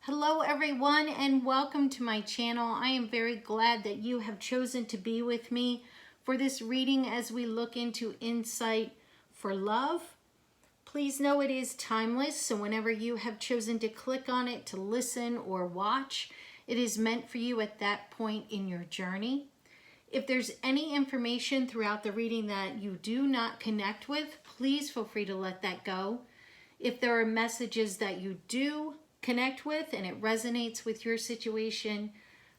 Hello everyone and welcome to my channel. I am very glad that you have chosen to be with me for this reading as we look into insight for love. Please know it is timeless, so whenever you have chosen to click on it to listen or watch, it is meant for you at that point in your journey. If there's any information throughout the reading that you do not connect with, please feel free to let that go. If there are messages that you do connect with and it resonates with your situation,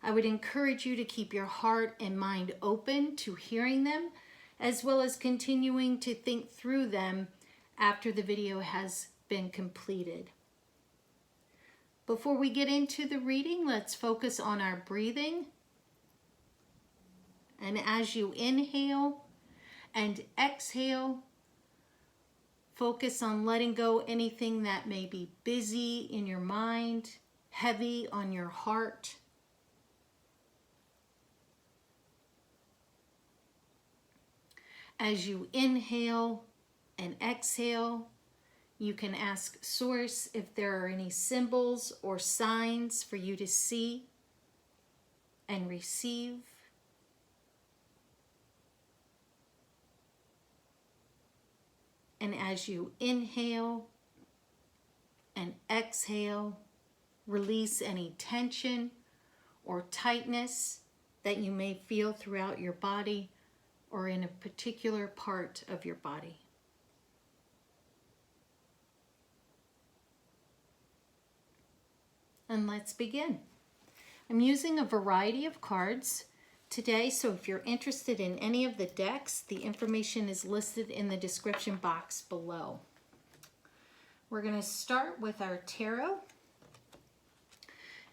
I would encourage you to keep your heart and mind open to hearing them, as well as continuing to think through them after the video has been completed. Before we get into the reading, let's focus on our breathing. And as you inhale and exhale, focus on letting go anything that may be busy in your mind, heavy on your heart. As you inhale and exhale, you can ask Source if there are any symbols or signs for you to see and receive. And as you inhale and exhale, release any tension or tightness that you may feel throughout your body or in a particular part of your body. And let's begin. I'm using a variety of cards today, so if you're interested in any of the decks, the information is listed in the description box below. We're going to start with our tarot.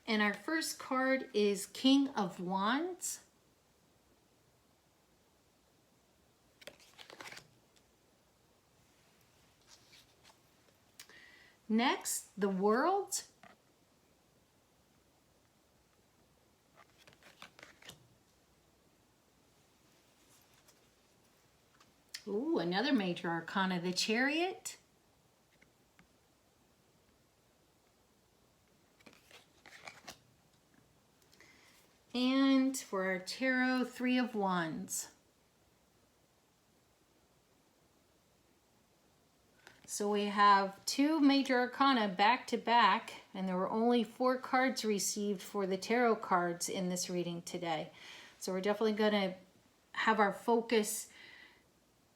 And our first card is King of Wands. Next, the World. Ooh, another major arcana, the Chariot. And for our tarot, Three of Wands. So we have two major arcana back to back, and there were only 4 cards received for the tarot cards in this reading today. So we're definitely going to have our focus.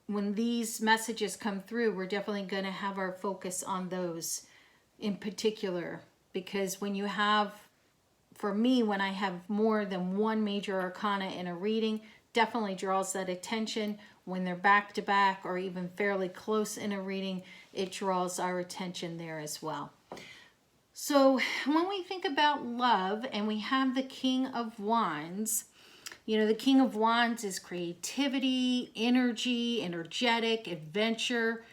When these messages come through, we're definitely going to have our focus on those in particular, because when you have, for me, when I have more than one major arcana in a reading, definitely draws that attention. When they're back to back or even fairly close in a reading, it draws our attention there as well. So when we think about love and we have the King of Wands, you know, the King of Wands is creativity, energy, energetic, adventure,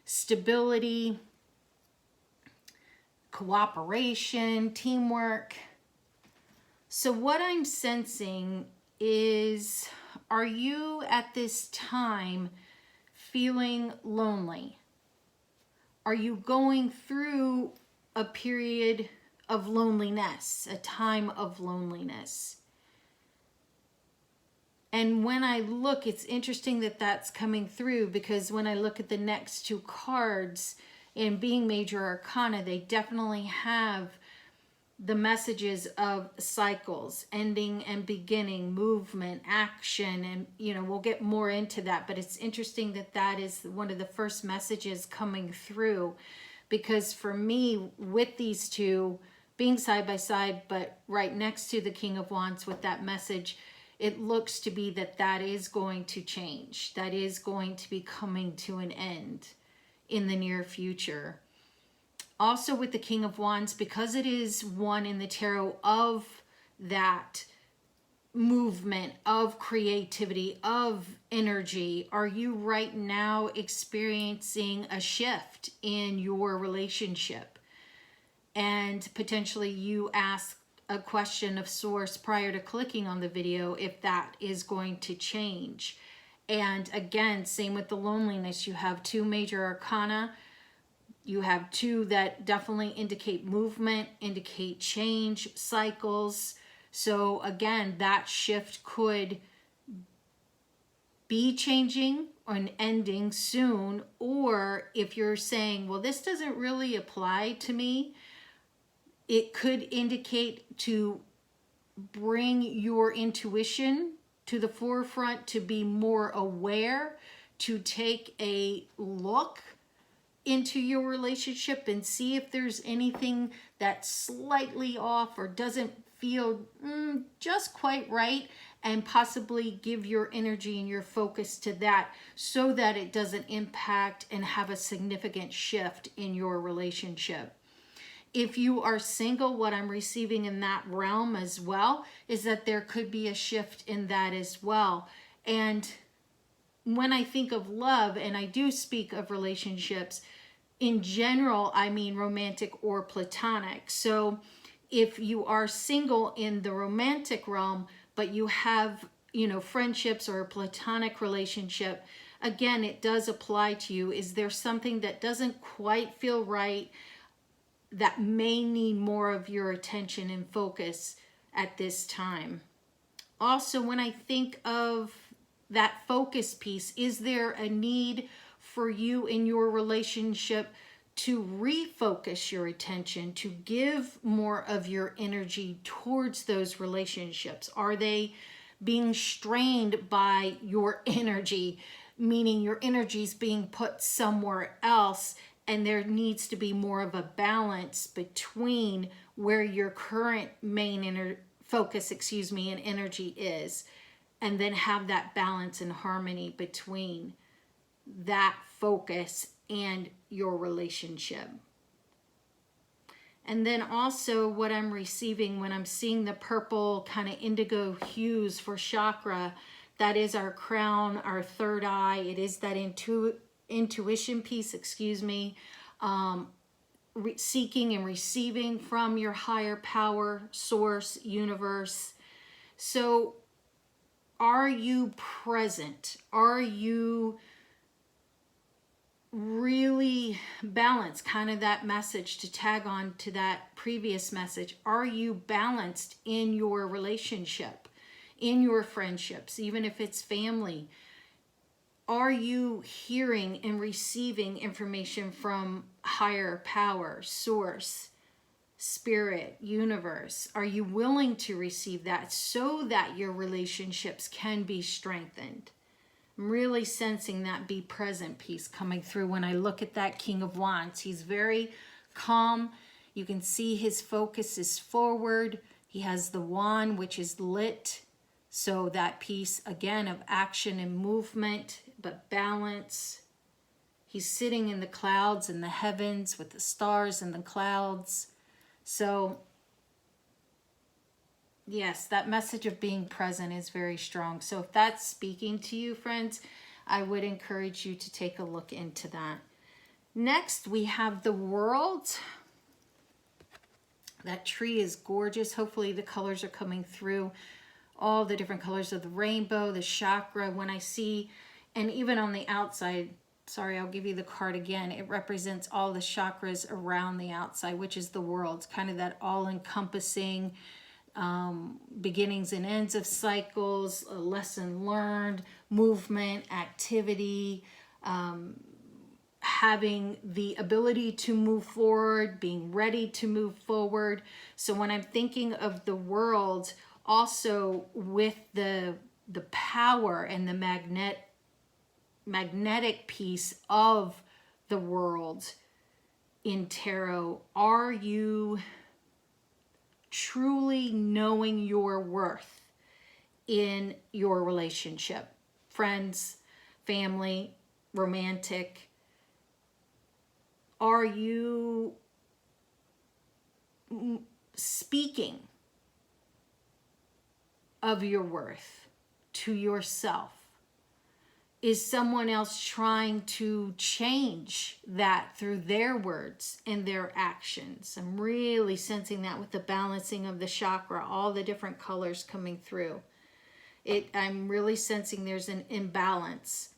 stability, cooperation, teamwork. So what I'm sensing is, are you at this time feeling lonely? Are you going through a period of loneliness, a time of loneliness? And when I look, it's interesting that that's coming through, because when I look at the next 2 cards in being major arcana, they definitely have the messages of cycles, ending and beginning, movement, action, and you know, we'll get more into that, but it's interesting that that is one of the first messages coming through, because for me, with these two being side by side, but right next to the King of Wands with that message, it looks to be that that is going to change. That is going to be coming to an end in the near future. Also with the King of Wands, because it is one in the tarot of that movement, of creativity, of energy, are you right now experiencing a shift in your relationship? And potentially you ask a question of Source prior to clicking on the video if that is going to change. And again, same with the loneliness. You have 2 major arcana You have 2 that definitely indicate movement, indicate change, cycles. So again, that shift could be changing or ending soon. Or if you're saying, well, this doesn't really apply to me, it could indicate to bring your intuition to the forefront, to be more aware, to take a look into your relationship and see if there's anything that's slightly off or doesn't feel just quite right, and possibly give your energy and your focus to that so that it doesn't impact and have a significant shift in your relationship. If you are single, what I'm receiving in that realm as well is that there could be a shift in that as well. And when I think of love, and I do speak of relationships, in general, I mean romantic or platonic. So if you are single in the romantic realm, but you have, friendships or a platonic relationship, again, it does apply to you. Is there something that doesn't quite feel right, that may need more of your attention and focus at this time? Also, when I think of that focus piece, is there a need for you in your relationship to refocus your attention, to give more of your energy towards those relationships? Are they being strained by your energy, meaning your energy is being put somewhere else, and there needs to be more of a balance between where your current main focus and energy is, and then have that balance and harmony between that focus and your relationship. And then also what I'm receiving when I'm seeing the purple kind of indigo hues for chakra, that is our crown, our third eye. It is that intuition piece, seeking and receiving from your higher power, source, universe. So are you present? Are you really balanced? Kind of that message to tag on to that previous message. Are you balanced in your relationship, in your friendships, even if it's family? Are you hearing and receiving information from higher power, source, spirit, universe? Are you willing to receive that so that your relationships can be strengthened? I'm really sensing that be present piece coming through when I look at that King of Wands. He's very calm. You can see his focus is forward. He has the wand, which is lit. So that piece, again, of action and movement, but balance. He's sitting in the clouds in the heavens with the stars and the clouds. So yes, that message of being present is very strong. So if that's speaking to you, friends, I would encourage you to take a look into that. Next, we have the World. That tree is gorgeous. Hopefully the colors are coming through. All the different colors of the rainbow, the chakra. When I see, and even on the outside, sorry, I'll give you the card again. It represents all the chakras around the outside, which is the world. Kind of that all-encompassing beginnings and ends of cycles, a lesson learned, movement, activity, having the ability to move forward, being ready to move forward. So when I'm thinking of the world, also with the power and the magnetic piece of the world in tarot, are you truly knowing your worth in your relationship? Friends, family, romantic. Are you speaking of your worth to yourself? Is someone else trying to change that through their words and their actions? I'm really sensing that with the balancing of the chakra, all the different colors coming through. I'm really sensing there's an imbalance.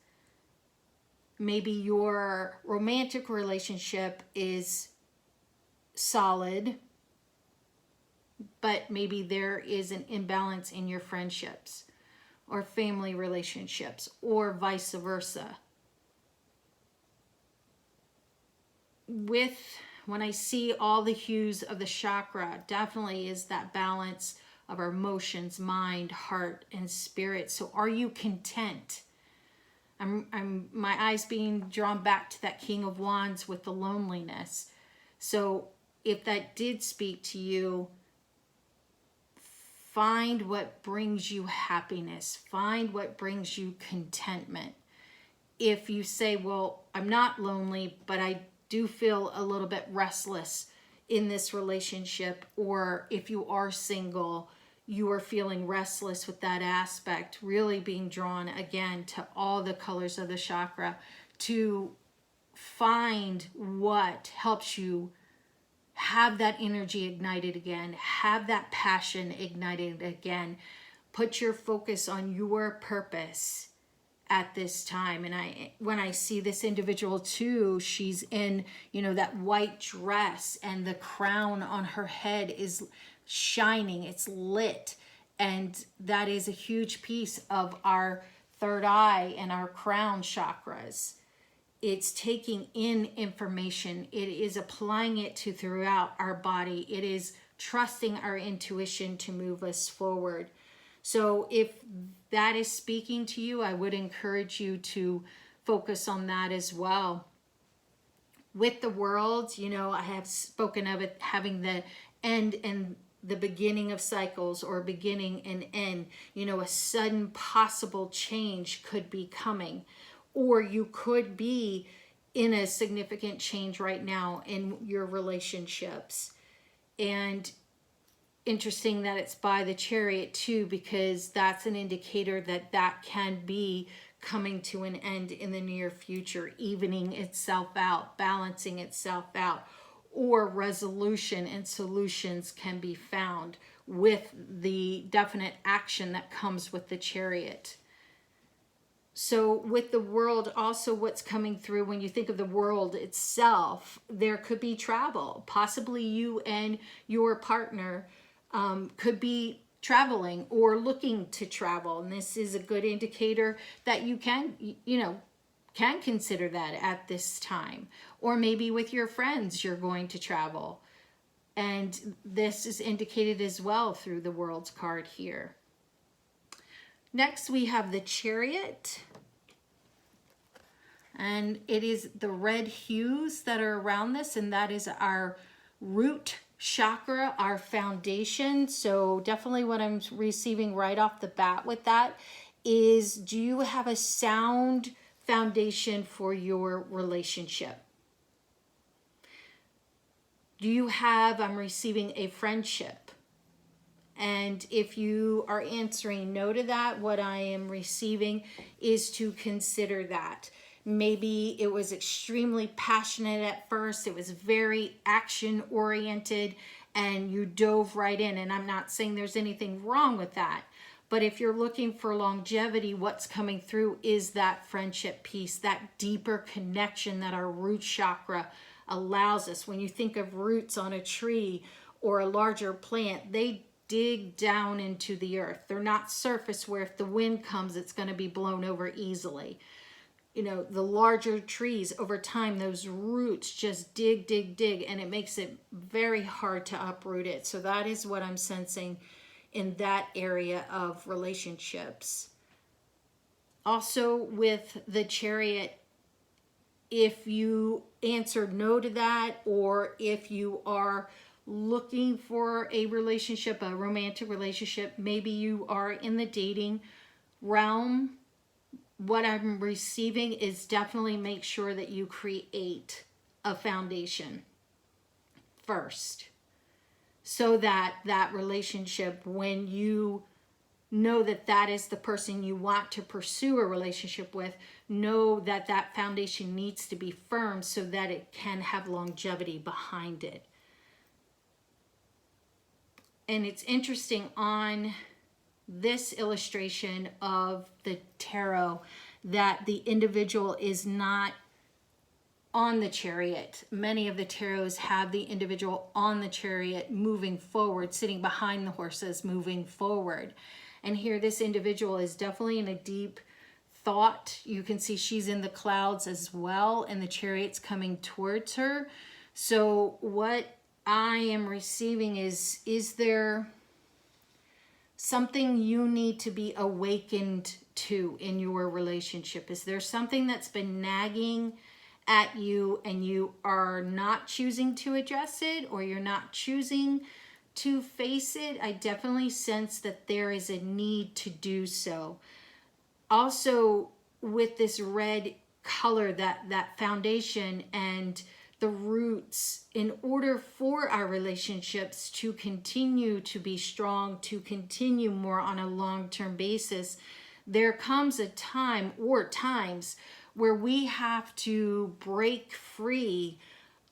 maybe your romantic relationship is solid, but maybe there is an imbalance in your friendships or family relationships, or vice versa. When I see all the hues of the chakra, definitely is that balance of our emotions, mind, heart, and spirit. So are you content? My eyes being drawn back to that King of Wands with the loneliness. So if that did speak to you, find what brings you happiness. Find what brings you contentment. If you say, well, I'm not lonely, but I do feel a little bit restless in this relationship, or if you are single, you are feeling restless with that aspect, really being drawn again to all the colors of the chakra to find what helps you have that energy ignited again, have that passion ignited again. Put your focus on your purpose at this time. And when I see this individual too, she's in, that white dress, and the crown on her head is shining, it's lit. And that is a huge piece of our third eye and our crown chakras. It's taking in information. It is applying it to throughout our body. It is trusting our intuition to move us forward. So if that is speaking to you, I would encourage you to focus on that as well. With the world, I have spoken of it having the end and the beginning of cycles, or beginning and end. A sudden possible change could be coming. Or you could be in a significant change right now in your relationships. And interesting that it's by the Chariot too, because that's an indicator that can be coming to an end in the near future, evening itself out, balancing itself out, or resolution and solutions can be found with the definite action that comes with the Chariot. So with the world, also what's coming through when you think of the world itself, there could be travel. Possibly you and your partner could be traveling or looking to travel. And this is a good indicator that you can consider that at this time. Or maybe with your friends, you're going to travel. And this is indicated as well through the World's card here. Next, we have the Chariot. And it is the red hues that are around this, and that is our root chakra, our foundation. So definitely what I'm receiving right off the bat with that is, do you have a sound foundation for your relationship? Do you have, I'm receiving a friendship? And if you are answering no to that, what I am receiving is to consider that. Maybe it was extremely passionate at first. It was very action oriented and you dove right in. And I'm not saying there's anything wrong with that. But if you're looking for longevity, what's coming through is that friendship piece, that deeper connection that our root chakra allows us. When you think of roots on a tree or a larger plant, they dig down into the earth. They're not surface where if the wind comes, it's going to be blown over easily. The larger trees, over time, those roots just dig, and it makes it very hard to uproot it. So that is what I'm sensing in that area of relationships. Also with the Chariot, if you answered no to that, or if you are looking for a relationship, a romantic relationship, maybe you are in the dating realm, what I'm receiving is definitely make sure that you create a foundation first, so that that relationship, when you know that that is the person you want to pursue a relationship with, know that that foundation needs to be firm so that it can have longevity behind it. And it's interesting on this illustration of the tarot that the individual is not on the chariot. Many of the tarots have the individual on the chariot moving forward, sitting behind the horses, moving forward. And here this individual is definitely in a deep thought. You can see she's in the clouds as well, and the chariot's coming towards her. So what I am receiving is there something you need to be awakened to in your relationship? Is there something that's been nagging at you and you are not choosing to address it, or you're not choosing to face it? I definitely sense that there is a need to do so. Also, with this red color, that foundation and the roots, in order for our relationships to continue to be strong, to continue more on a long-term basis, there comes a time or times where we have to break free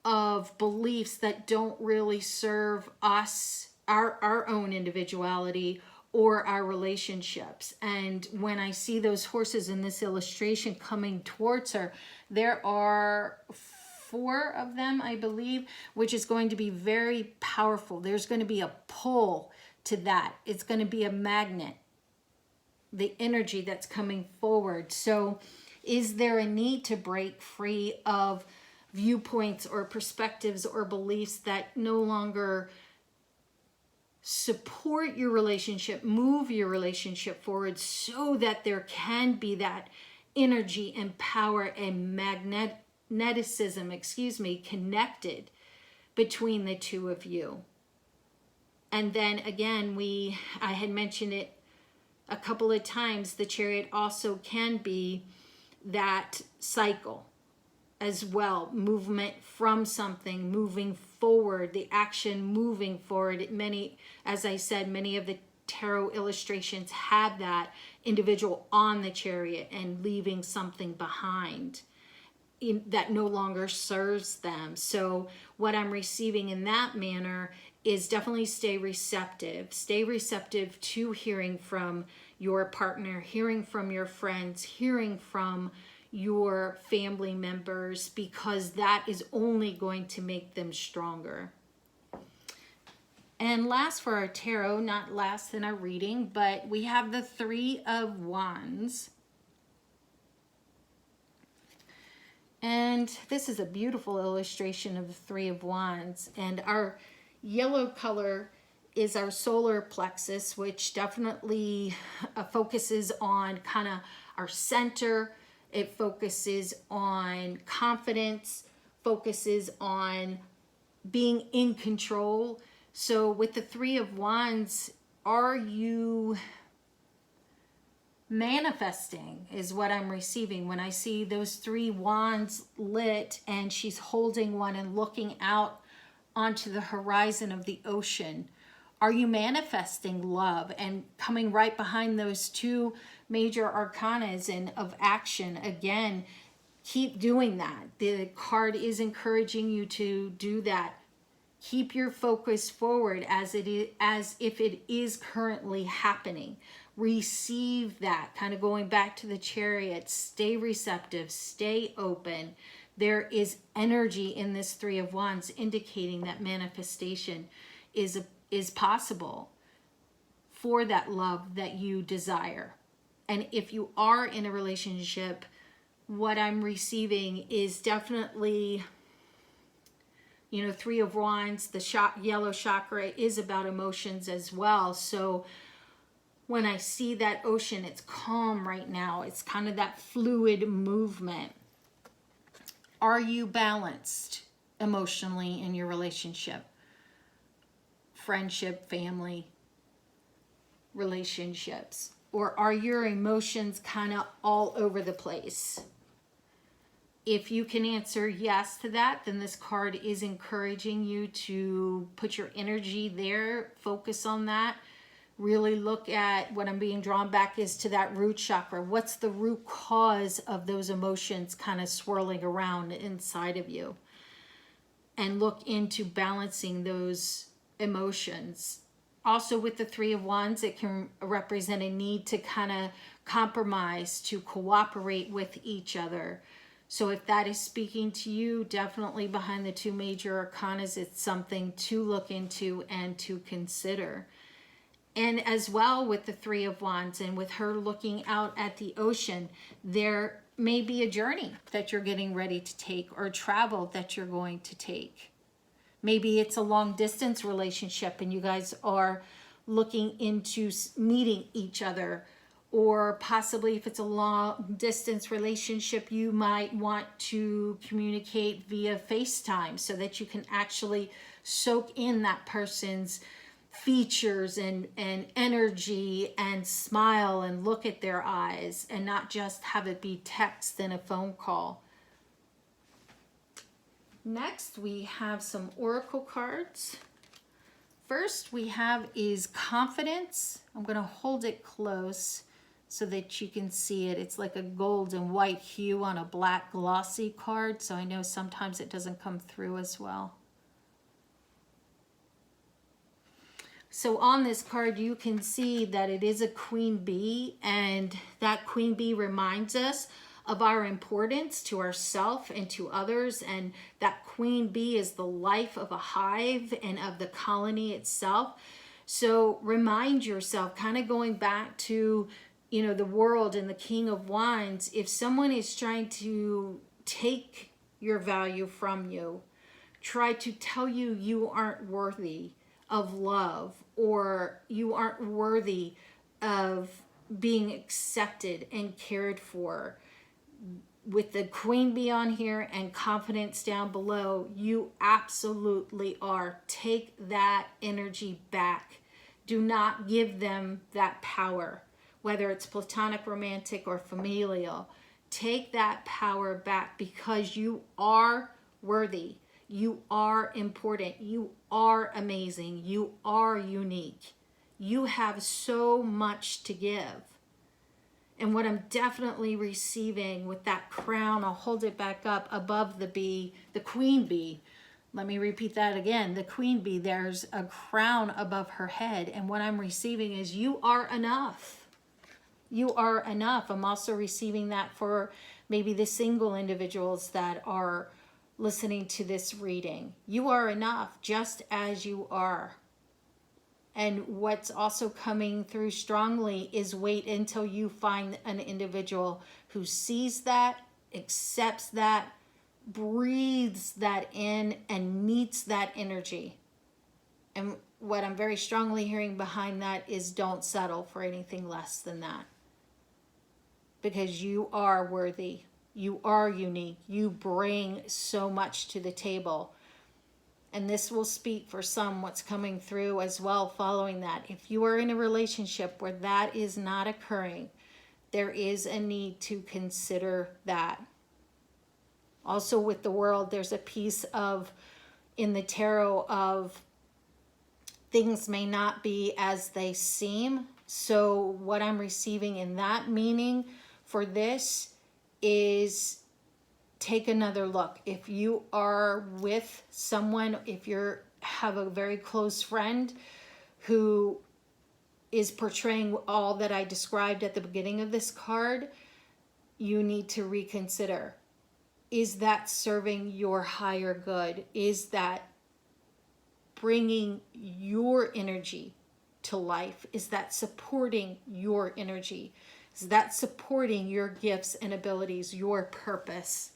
of beliefs that don't really serve us, our own individuality, or our relationships. And when I see those horses in this illustration coming towards her, there are 4 of them, I believe, which is going to be very powerful. There's going to be a pull to that. It's going to be a magnet, the energy that's coming forward. So is there a need to break free of viewpoints or perspectives or beliefs that no longer support your relationship, move your relationship forward, so that there can be that energy and power and magnetism, connected between the two of you? And then again, I had mentioned it a couple of times, the chariot also can be that cycle as well, movement from something, moving forward, the action moving forward. As I said, many of the tarot illustrations have that individual on the chariot and leaving something behind that no longer serves them. So what I'm receiving in that manner is definitely stay receptive to hearing from your partner, hearing from your friends, hearing from your family members, because that is only going to make them stronger. And last for our tarot, not last in our reading, but we have the 3 of Wands. And this is a beautiful illustration of the 3 of Wands. And our yellow color is our solar plexus, which definitely focuses on kind of our center. It focuses on confidence, focuses on being in control. So with the 3 of Wands, are you manifesting is what I'm receiving when I see those 3 wands lit and she's holding one and looking out onto the horizon of the ocean. Are you manifesting love and coming right behind those 2 major arcanas and of action? Again, keep doing that. The card is encouraging you to do that. Keep your focus forward as if it is currently happening. Receive that, kind of going back to the Chariot. Stay receptive, stay open. There is energy in this 3 of Wands indicating that manifestation is possible for that love that you desire. And if you are in a relationship, what I'm receiving is definitely, 3 of Wands, the yellow chakra is about emotions as well. So when I see that ocean, it's calm right now. It's kind of that fluid movement. Are you balanced emotionally in your relationship? Friendship, family, relationships? Or are your emotions kind of all over the place? If you can answer yes to that, then this card is encouraging you to put your energy there, focus on that. Really look at what I'm being drawn back is to that root chakra. What's the root cause of those emotions kind of swirling around inside of you? And look into balancing those emotions Also with the Three of Wands, it can represent a need to kind of compromise, to cooperate with each other. So if that is speaking to you, definitely behind the two major arcanas, it's something to look into and to consider. And as well with the Three of Wands and with her looking out at the ocean, there may be a journey that you're getting ready to take, or travel that you're going to take. Maybe it's a long distance relationship and you guys are looking into meeting each other. Or possibly if it's a long distance relationship, you might want to communicate via FaceTime so that you can actually soak in that person's features and energy and smile and look at their eyes, and not just have it be text and a phone call. Next, we have some oracle cards. First we have is confidence. I'm going to hold it close so that you can see it. It's like a gold and white hue on a black glossy card, so I know sometimes it doesn't come through as well. So on this card, you can see that it is a queen bee, and that queen bee reminds us of our importance to ourselves and to others, and that queen bee is the life of a hive and of the colony itself. So remind yourself, kind of going back to, you know, the world and the King of Wands, if someone is trying to take your value from you, try to tell you you aren't worthy of love, or you aren't worthy of being accepted and cared for, with the queen bee on here and confidence down below, you absolutely are. Take that energy back. Do not give them that power, whether it's platonic, romantic, or familial. Take that power back, because you are worthy. You are important. You are amazing. You are unique. You have so much to give. And what I'm definitely receiving with that crown, I'll hold it back up above the bee, the queen bee. Let me repeat that again. The queen bee, there's a crown above her head. And what I'm receiving is you are enough. You are enough. I'm also receiving that for maybe the single individuals that are listening to this reading. You are enough just as you are. And what's also coming through strongly is wait until you find an individual who sees that, accepts that, breathes that in, and meets that energy. And what I'm very strongly hearing behind that is don't settle for anything less than that. Because you are worthy. You are unique. You bring so much to the table. And this will speak for some what's coming through as well following that. If you are in a relationship where that is not occurring, there is a need to consider that. Also with the world, there's a piece of, in the tarot, of things may not be as they seem. So what I'm receiving in that meaning for this is take another look. If you are with someone, if you have a very close friend who is portraying all that I described at the beginning of this card, you need to reconsider. Is that serving your higher good? Is that bringing your energy to life? Is that supporting your energy? Is that supporting your gifts and abilities, your purpose?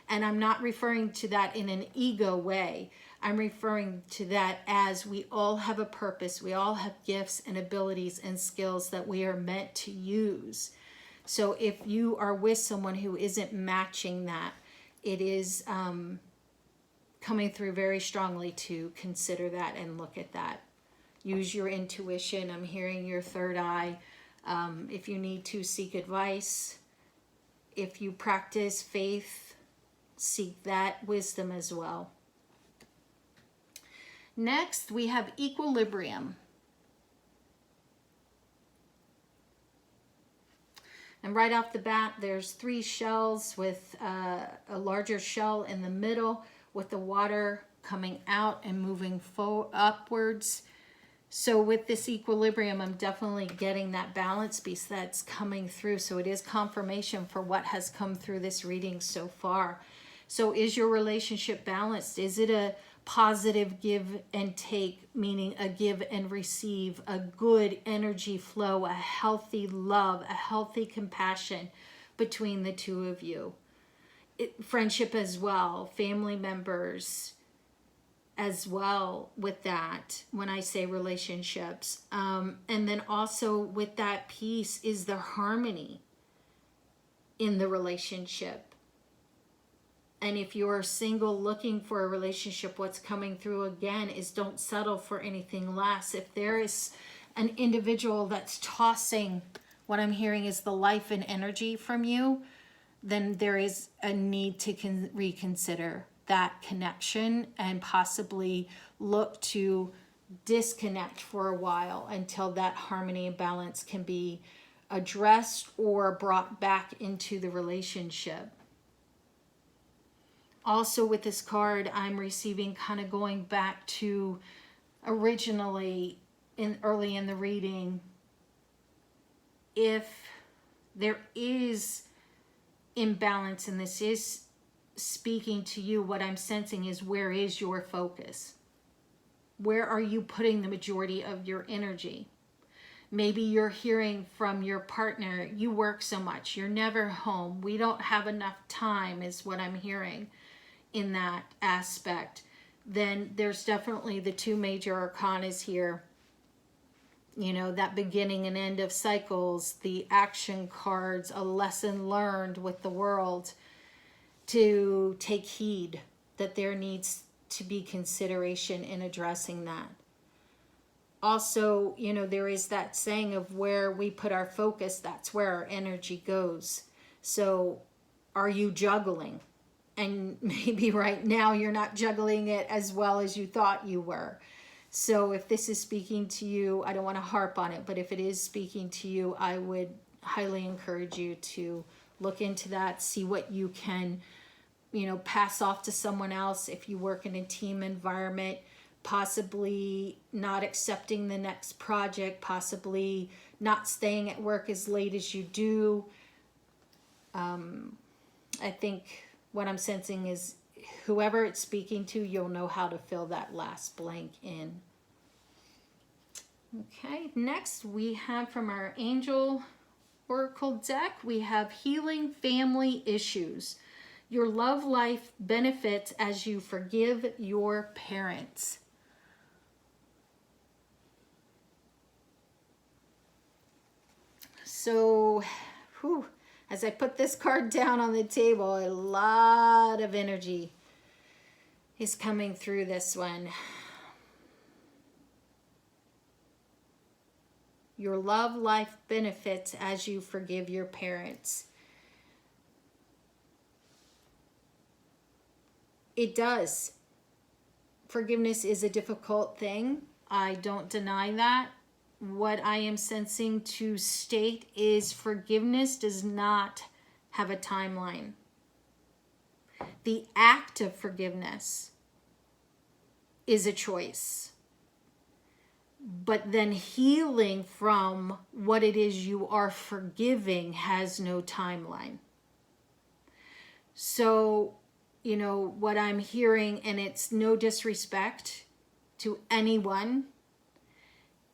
And I'm not referring to that in an ego way. I'm referring to that as we all have a purpose. We all have gifts and abilities and skills that we are meant to use. So if you are with someone who isn't matching that, it is coming through very strongly to consider that and look at that. Use your intuition. I'm hearing your third eye. If you need to, seek advice. If you practice faith, seek that wisdom as well. Next, we have equilibrium. And right off the bat, there's 3 shells with a larger shell in the middle with the water coming out and moving upwards. So with this equilibrium, I'm definitely getting that balance piece that's coming through. So it is confirmation for what has come through this reading so far. So is your relationship balanced? Is it a positive give and take, meaning a give and receive, a good energy flow, a healthy love, a healthy compassion between the two of you? Friendship as well, family members as well with that, when I say relationships. And then also with that piece is the harmony in the relationship. And if you're single looking for a relationship, what's coming through again is don't settle for anything less. If there is an individual that's tossing, what I'm hearing is the life and energy from you, then there is a need to reconsider that connection and possibly look to disconnect for a while until that harmony and balance can be addressed or brought back into the relationship. Also with this card, I'm receiving kind of going back to originally early in the reading. If there is imbalance, and this is speaking to you, what I'm sensing is, where is your focus? Where are you putting the majority of your energy? Maybe you're hearing from your partner, you work so much, you're never home, we don't have enough time, is what I'm hearing in that aspect. Then there's definitely the two major arcanas here. You know, that beginning and end of cycles, the action cards, a lesson learned with the world, to take heed that there needs to be consideration in addressing that. Also, you know, there is that saying of where we put our focus, that's where our energy goes. So are you juggling? And maybe right now you're not juggling it as well as you thought you were. So if this is speaking to you, I don't want to harp on it, but if it is speaking to you, I would highly encourage you to look into that, see what you can, you know, pass off to someone else if you work in a team environment, possibly not accepting the next project, possibly not staying at work as late as you do. I think what I'm sensing is whoever it's speaking to, you'll know how to fill that last blank in. Okay, next we have from our Angel Oracle deck, we have healing family issues. Your love life benefits as you forgive your parents. So, as I put this card down on the table, a lot of energy is coming through this one. Your love life benefits as you forgive your parents. It does. Forgiveness is a difficult thing. I don't deny that. What I am sensing to state is forgiveness does not have a timeline. The act of forgiveness is a choice. But then healing from what it is you are forgiving has no timeline. So, you know, what I'm hearing, and it's no disrespect to anyone,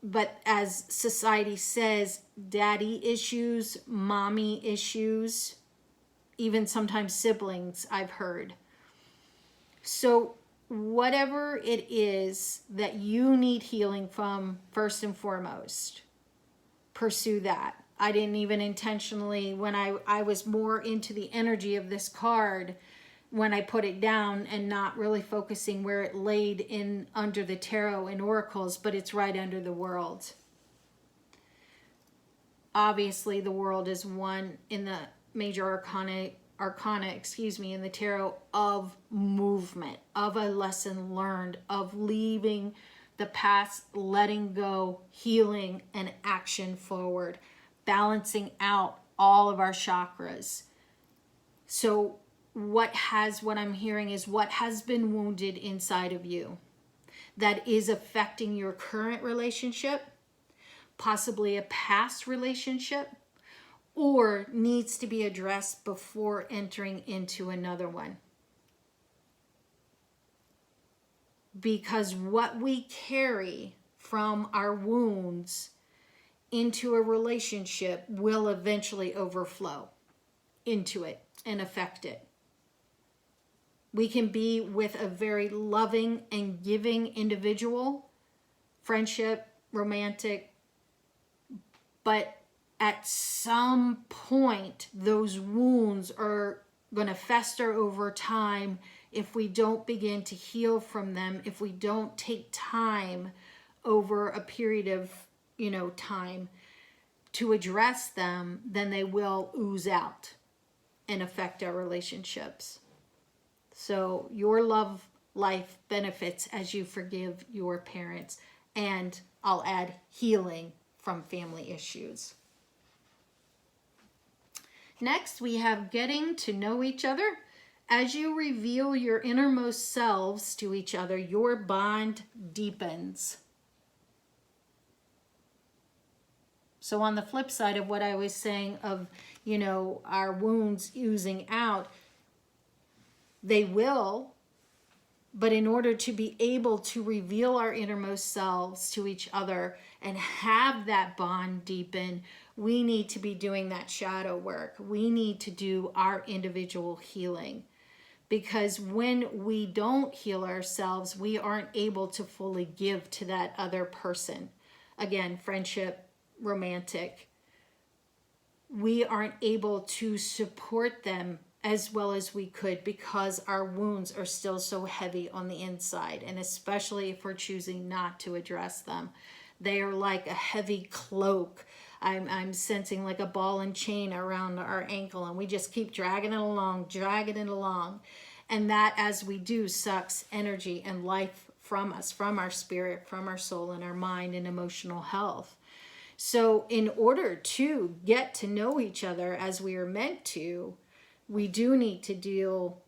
but as society says, daddy issues, mommy issues, even sometimes siblings, I've heard. So whatever it is that you need healing from, first and foremost, pursue that. I didn't even intentionally, when I was more into the energy of this card, when I put it down and not really focusing where it laid in under the tarot and oracles, but it's right under the world. Obviously, the world is one in the major arcana, in the tarot, of movement, of a lesson learned, of leaving the past, letting go, healing, and action forward, balancing out all of our chakras. So what I'm hearing is what has been wounded inside of you. that is affecting your current relationship, possibly a past relationship, or needs to be addressed before entering into another one. Because what we carry from our wounds into a relationship will eventually overflow into it and affect it. We can be with a very loving and giving individual, friendship, romantic, but at some point, those wounds are going to fester over time if we don't begin to heal from them, if we don't take time over a period of, time to address them, then they will ooze out and affect our relationships. So your love life benefits as you forgive your parents, and I'll add healing from family issues. Next, we have getting to know each other. As you reveal your innermost selves to each other, your bond deepens. So on the flip side of what I was saying of, our wounds oozing out, they will, but in order to be able to reveal our innermost selves to each other and have that bond deepen, we need to be doing that shadow work. We need to do our individual healing. Because when we don't heal ourselves, we aren't able to fully give to that other person. Again, friendship, romantic. We aren't able to support them as well as we could because our wounds are still so heavy on the inside. And especially if we're choosing not to address them. They are like a heavy cloak. I'm sensing like a ball and chain around our ankle, and we just keep dragging it along. And that, as we do, sucks energy and life from us, from our spirit, from our soul, and our mind and emotional health. So in order to get to know each other as we are meant to, we do need to deal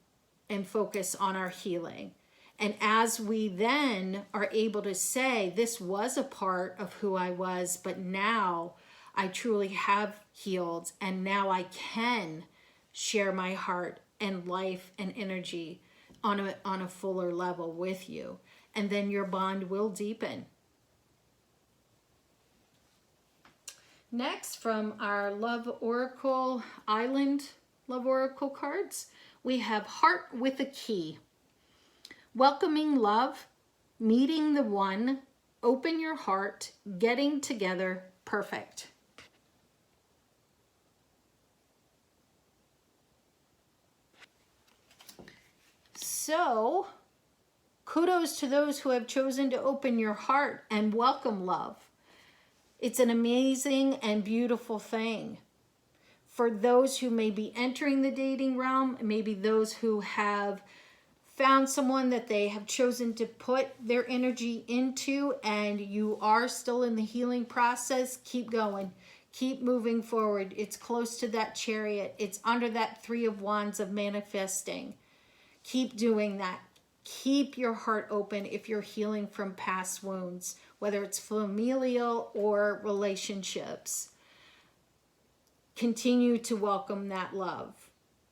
and focus on our healing. And as we then are able to say, this was a part of who I was, but now I truly have healed, and now I can share my heart and life and energy on a fuller level with you. And then your bond will deepen. Next, from our Love Oracle Island Love Oracle cards, we have Heart with a Key. Welcoming love, meeting the one, open your heart, getting together, perfect. So, kudos to those who have chosen to open your heart and welcome love. It's an amazing and beautiful thing. For those who may be entering the dating realm, maybe those who have found someone that they have chosen to put their energy into, and you are still in the healing process, keep going. Keep moving forward. It's close to that Chariot. It's under that 3 of Wands of manifesting. Keep doing that. Keep your heart open if you're healing from past wounds, whether it's familial or relationships. Continue to welcome that love.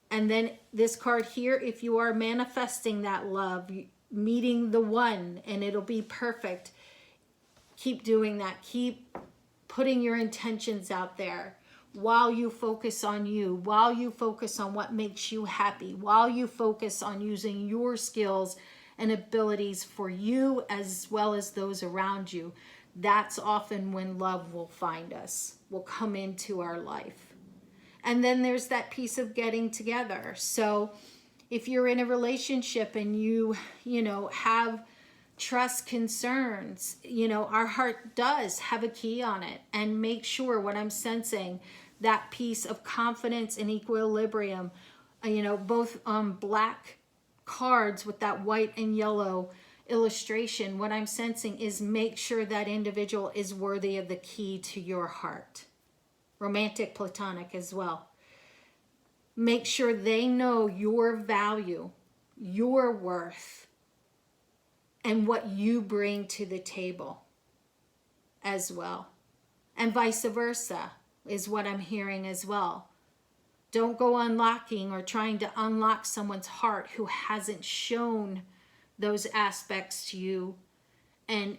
And then this card here, if you are manifesting that love, meeting the one, and it'll be perfect. Keep doing that. Keep putting your intentions out there while you focus on you, while you focus on what makes you happy, while you focus on using your skills and abilities for you as well as those around you. That's often when love will find us, will come into our life. And then there's that piece of getting together. So if you're in a relationship and you have trust concerns, our heart does have a key on it. And make sure, what I'm sensing, that piece of confidence and equilibrium, both black cards with that white and yellow illustration, what I'm sensing is make sure that individual is worthy of the key to your heart. Romantic, platonic as well. Make sure they know your value, your worth, and what you bring to the table as well. And vice versa is what I'm hearing as well. Don't go unlocking or trying to unlock someone's heart who hasn't shown those aspects to you, and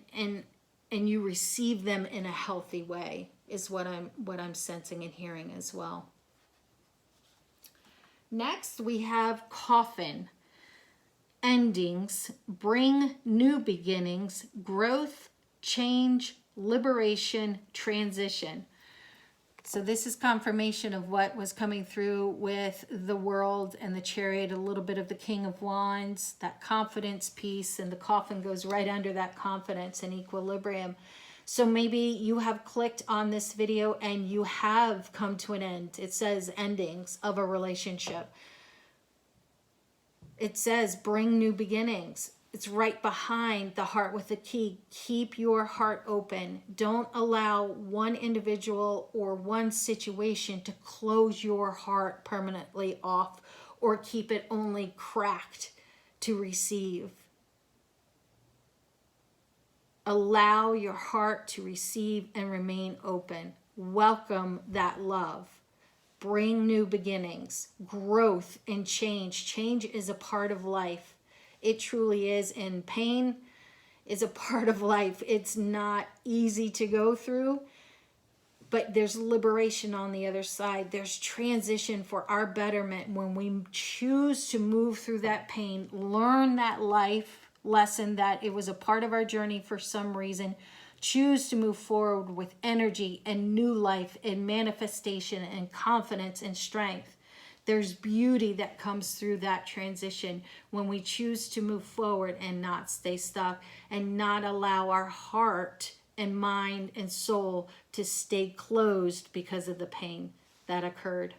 you receive them in a healthy way is what I'm sensing and hearing as well. Next, we have coffin. Endings bring new beginnings, growth, change, liberation, transition. So this is confirmation of what was coming through with the World and the Chariot, a little bit of the King of Wands, that confidence piece, and the coffin goes right under that confidence and equilibrium. So maybe you have clicked on this video and you have come to an end. It says endings of a relationship. It says bring new beginnings. It's right behind the heart with the key. Keep your heart open. Don't allow one individual or one situation to close your heart permanently off or keep it only cracked to receive. Allow your heart to receive and remain open. Welcome that love. Bring new beginnings, growth, and change. Change is a part of life. It truly is, and pain is a part of life. It's not easy to go through, but there's liberation on the other side. There's transition for our betterment when we choose to move through that pain, learn that life lesson that it was a part of our journey for some reason, choose to move forward with energy and new life and manifestation and confidence and strength. There's beauty that comes through that transition when we choose to move forward and not stay stuck and not allow our heart and mind and soul to stay closed because of the pain that occurred.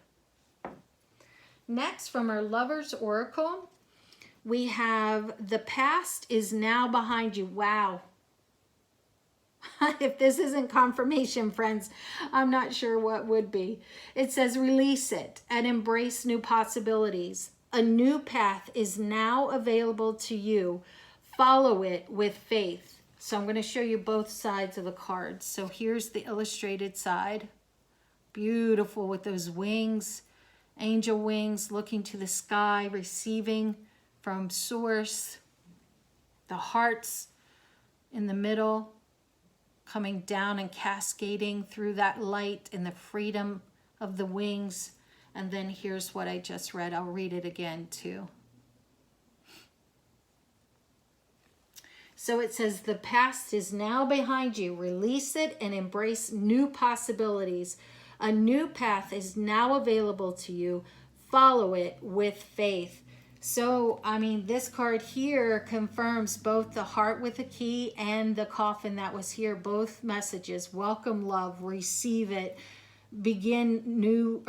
Next, from our Lover's Oracle, we have the past is now behind you. Wow. If this isn't confirmation, friends, I'm not sure what would be. It says release it and embrace new possibilities. A new path is now available to you. Follow it with faith. So I'm going to show you both sides of the cards. So here's the illustrated side. Beautiful with those wings, angel wings, looking to the sky, receiving from source. The hearts in the middle, coming down and cascading through that light and the freedom of the wings. And then here's what I just read. I'll read it again too. So it says, the past is now behind you. Release it and embrace new possibilities. A new path is now available to you. Follow it with faith. So, I mean, this card here confirms both the heart with the key and the coffin that was here. Both messages. Welcome love. Receive it. Bring new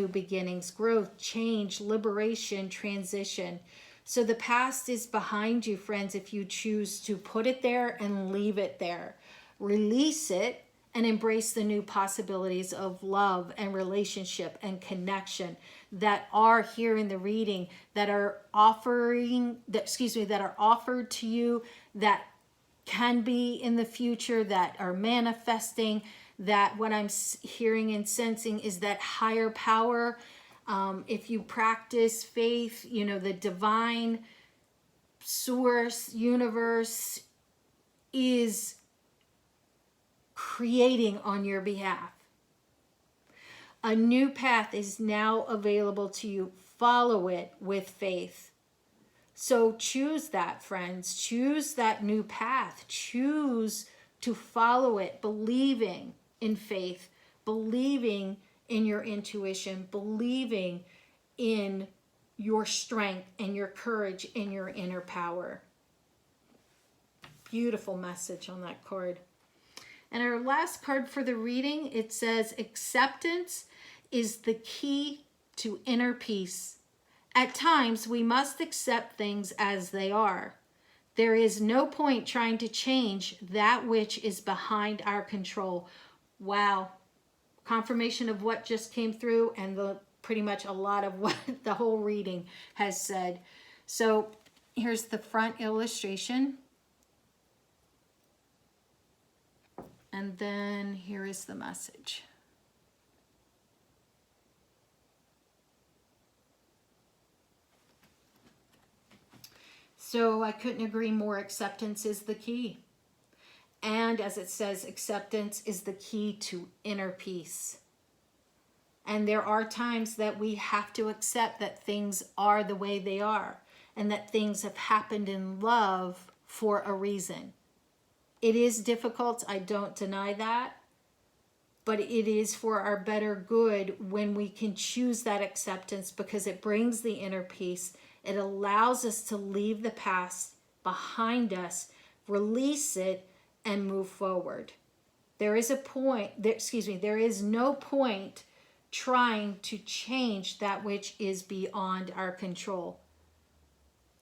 beginnings, growth, change, liberation, transition. So the past is behind you, friends, if you choose to put it there and leave it there. Release it and embrace the new possibilities of love and relationship and connection that are here in the reading, that are offered to you, that can be in the future, that are manifesting, that what I'm hearing and sensing is that higher power. If you practice faith, you know, the divine source, universe is creating on your behalf. A new path is now available to you. Follow it with faith. So choose that, friends. Choose that new path. Choose to follow it, believing in faith, believing in your intuition, believing in your strength and your courage and your inner power. Beautiful message on that card. And our last card for the reading, it says, acceptance is the key to inner peace. At times, we must accept things as they are. There is no point trying to change that which is behind our control. Wow. Confirmation of what just came through and pretty much a lot of what the whole reading has said. So Here's the front illustration. And then here is the message. So I couldn't agree more. Acceptance is the key. And as it says, acceptance is the key to inner peace. And there are times that we have to accept that things are the way they are and that things have happened in love for a reason. It is difficult, I don't deny that, but it is for our better good when we can choose that acceptance, because it brings the inner peace. It allows us to leave the past behind us, release it, and move forward. There is no point trying to change that which is beyond our control.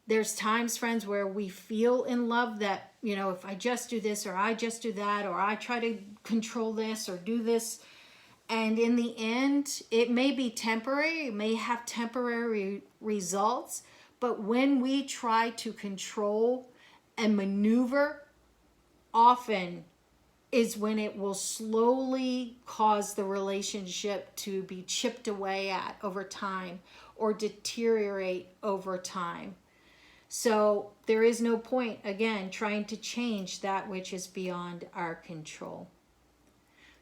There's times, friends, where we feel in love that, you know, if I just do this or I just do that, or I try to control this or do this, and in the end, it may be temporary, it may have temporary results, but when we try to control and maneuver, often is when it will slowly cause the relationship to be chipped away at over time or deteriorate over time. So there is no point, again, trying to change that which is beyond our control.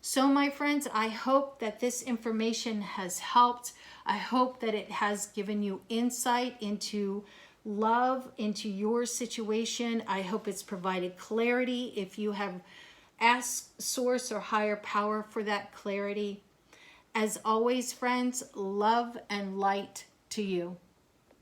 So my friends, I hope that this information has helped. I hope that it has given you insight into love, into your situation. I hope it's provided clarity if you have asked Source or higher power for that clarity. As always, friends, love and light to you.